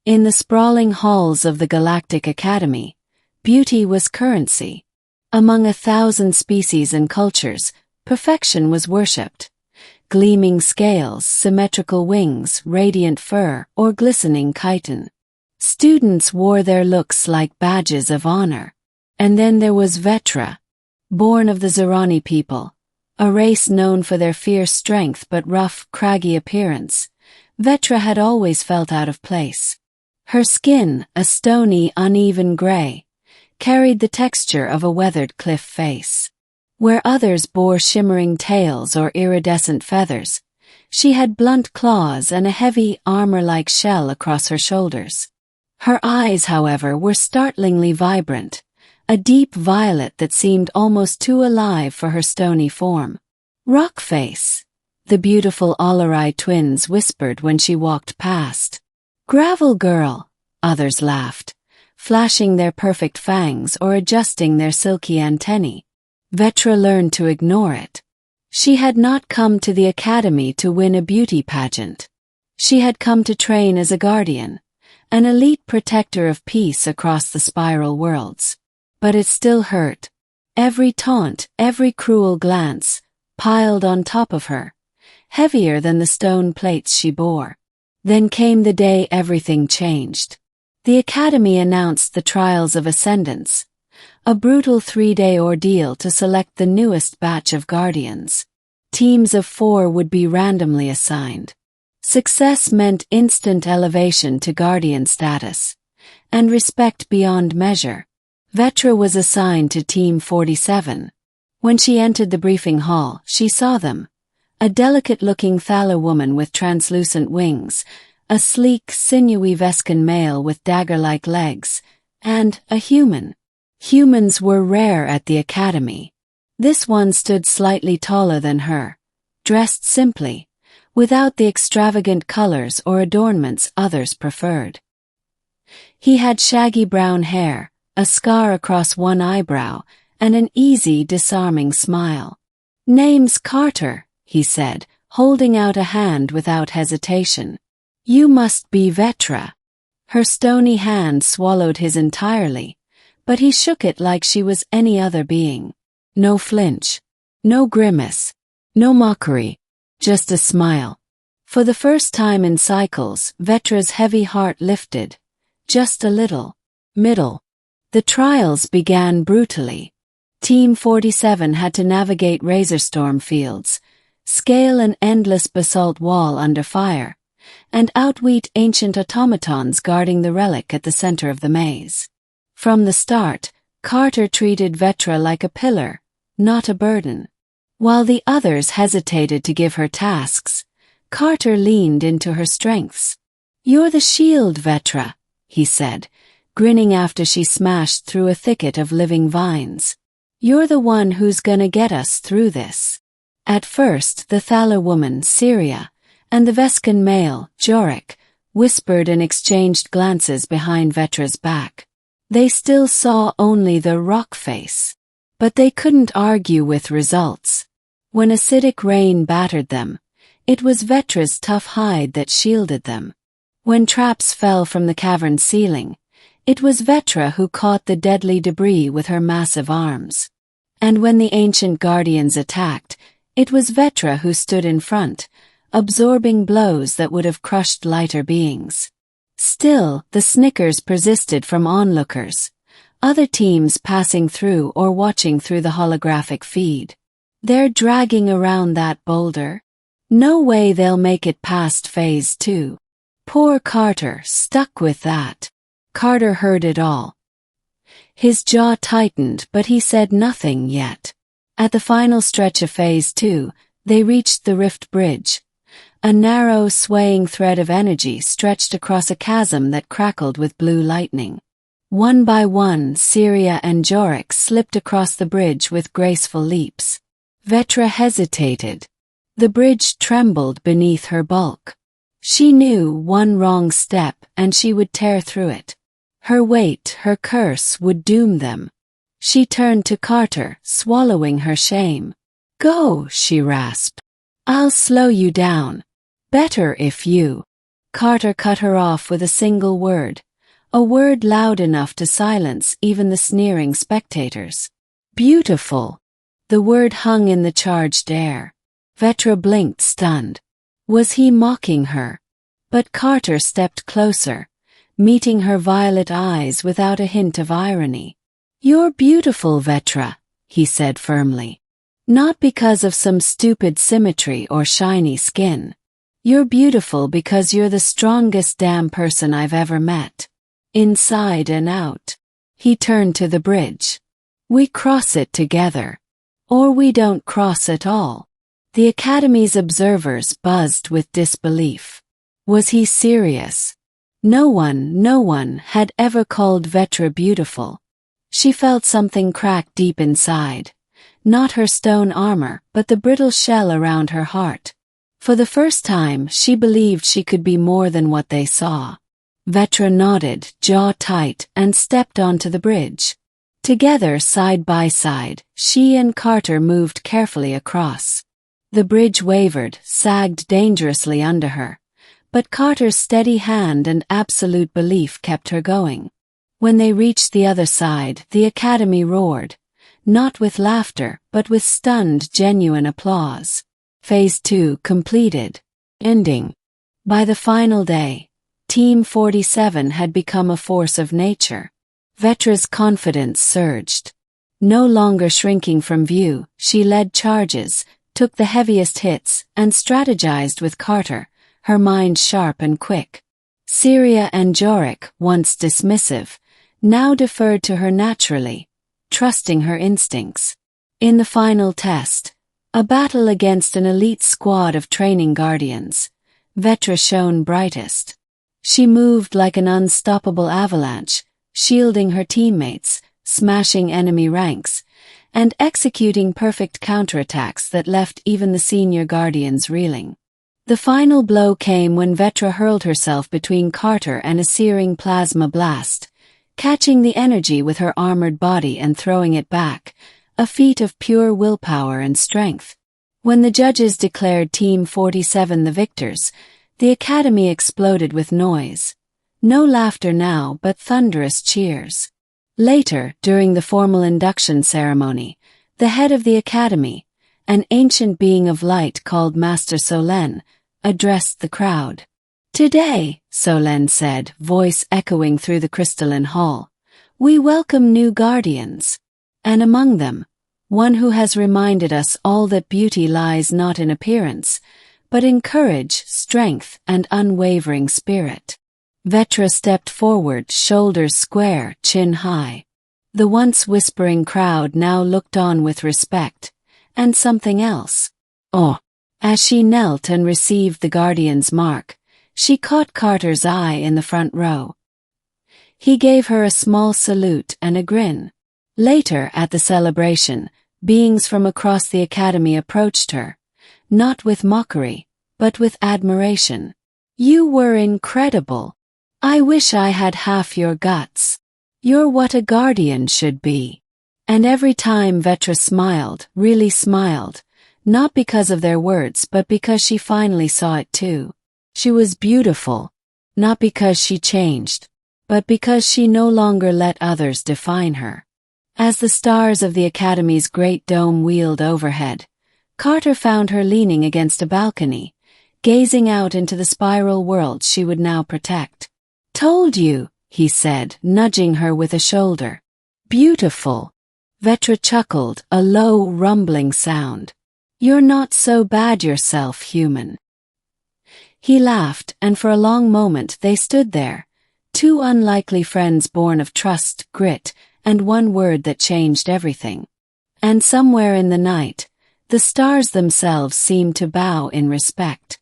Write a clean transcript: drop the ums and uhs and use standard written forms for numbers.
In the sprawling halls of the Galactic Academy, beauty was currency. Among 1,000 species and cultures, perfection was worshipped. Gleaming scales, symmetrical wings, radiant fur, or glistening chitin. Students wore their looks like badges of honor. And then there was Vetra, born of the Zerani people, a race known for their fierce strength but rough, craggy appearance. Vetra had always felt out of place. Her skin, a stony, uneven gray, carried the texture of a weathered cliff face. Where others bore shimmering tails or iridescent feathers, she had blunt claws and a heavy, armor-like shell across her shoulders. Her eyes, however, were startlingly vibrant, a deep violet that seemed almost too alive for her stony form. "Rockface," the beautiful Olarai twins whispered when she walked past. "Gravel girl," others laughed, flashing their perfect fangs or adjusting their silky antennae. Vetra learned to ignore it. She had not come to the academy to win a beauty pageant. She had come to train as a guardian, an elite protector of peace across the spiral worlds. But it still hurt. Every taunt, every cruel glance, piled on top of her, heavier than the stone plates she bore. Then came the day everything changed. The academy announced the trials of ascendance, a brutal 3-day ordeal to select the newest batch of guardians. Teams of 4 would be randomly assigned. Success meant instant elevation to guardian status, and respect beyond measure. Vetra was assigned to Team 47. When she entered the briefing hall, she saw them. A delicate-looking Thaler woman with translucent wings, a sleek, sinewy Vescan male with dagger-like legs, and a human. Humans were rare at the academy. This one stood slightly taller than her, dressed simply, without the extravagant colors or adornments others preferred. He had shaggy brown hair, a scar across one eyebrow, and an easy, disarming smile. "Name's Carter," he said, holding out a hand without hesitation. "You must be Vetra." Her stony hand swallowed his entirely, but he shook it like she was any other being. No flinch, no grimace, no mockery, just a smile. For the first time in cycles, Vetra's heavy heart lifted, just a little. Middle. The trials began brutally. Team 47 had to navigate Razorstorm fields, scale an endless basalt wall under fire, and outwit ancient automatons guarding the relic at the center of the maze. From the start, Carter treated Vetra like a pillar, not a burden. While the others hesitated to give her tasks, Carter leaned into her strengths. "You're the shield, Vetra," he said, grinning after she smashed through a thicket of living vines. "You're the one who's gonna get us through this." At first, the Thaler woman, Syria, and the Vescan male, Jorik, whispered and exchanged glances behind Vetra's back. They still saw only the rock face. But they couldn't argue with results. When acidic rain battered them, it was Vetra's tough hide that shielded them. When traps fell from the cavern's ceiling, it was Vetra who caught the deadly debris with her massive arms. And when the ancient guardians attacked, it was Vetra who stood in front, absorbing blows that would have crushed lighter beings. Still, the snickers persisted from onlookers, other teams passing through or watching through the holographic feed. "They're dragging around that boulder. No way they'll make it past Phase 2. Poor Carter, stuck with that." Carter heard it all. His jaw tightened, but he said nothing yet. At the final stretch of Phase 2, they reached the Rift Bridge. A narrow, swaying thread of energy stretched across a chasm that crackled with blue lightning. One by one, Syria and Jorik slipped across the bridge with graceful leaps. Vetra hesitated. The bridge trembled beneath her bulk. She knew one wrong step and she would tear through it. Her weight, her curse, would doom them. She turned to Carter, swallowing her shame. "Go," she rasped. "I'll slow you down. Better if you." Carter cut her off with a single word, a word loud enough to silence even the sneering spectators. Beautiful. The word hung in the charged air. Vetra blinked, stunned. Was he mocking her? But Carter stepped closer, meeting her violet eyes without a hint of irony. You're beautiful, Vetra, he said firmly. Not because of some stupid symmetry or shiny skin. You're beautiful because you're the strongest damn person I've ever met. Inside and out. He turned to the bridge. We cross it together. Or we don't cross at all. The Academy's observers buzzed with disbelief. Was he serious? No one had ever called Vetra beautiful. She felt something crack deep inside. Not her stone armor, but the brittle shell around her heart. For the first time, she believed she could be more than what they saw. Vetra nodded, jaw tight, and stepped onto the bridge. Together, side by side, she and Carter moved carefully across. The bridge wavered, sagged dangerously under her. But Carter's steady hand and absolute belief kept her going. When they reached the other side, the Academy roared. Not with laughter, but with stunned, genuine applause. Phase 2 completed. Ending. By the final day, Team 47 had become a force of nature. Vetra's confidence surged. No longer shrinking from view, she led charges, took the heaviest hits, and strategized with Carter, her mind sharp and quick. Syria and Jorik, once dismissive, now deferred to her naturally, trusting her instincts. In the final test, a battle against an elite squad of training guardians, Vetra shone brightest. She moved like an unstoppable avalanche, shielding her teammates, smashing enemy ranks, and executing perfect counterattacks that left even the senior guardians reeling. The final blow came when Vetra hurled herself between Carter and a searing plasma blast, catching the energy with her armored body and throwing it back, a feat of pure willpower and strength. When the judges declared Team 47 the victors, the Academy exploded with noise. No laughter now, but thunderous cheers. Later, during the formal induction ceremony, the head of the Academy, an ancient being of light called Master Solen, addressed the crowd. Today, Solen said, voice echoing through the crystalline hall, we welcome new guardians. And among them, one who has reminded us all that beauty lies not in appearance, but in courage, strength, and unwavering spirit. Vetra stepped forward, shoulders square, chin high. The once whispering crowd now looked on with respect, and something else. Oh! As she knelt and received the Guardian's mark, she caught Carter's eye in the front row. He gave her a small salute and a grin. Later, at the celebration, beings from across the Academy approached her, not with mockery, but with admiration. You were incredible. I wish I had half your guts. You're what a guardian should be. And every time Vetra smiled, really smiled, not because of their words but because she finally saw it too. She was beautiful, not because she changed, but because she no longer let others define her. As the stars of the Academy's great dome wheeled overhead, Carter found her leaning against a balcony, gazing out into the spiral world she would now protect. Told you, he said, nudging her with a shoulder. Beautiful. Vetra chuckled, a low, rumbling sound. You're not so bad yourself, human. He laughed, and for a long moment they stood there, two unlikely friends born of trust, grit, and one word that changed everything. And somewhere in the night, the stars themselves seemed to bow in respect.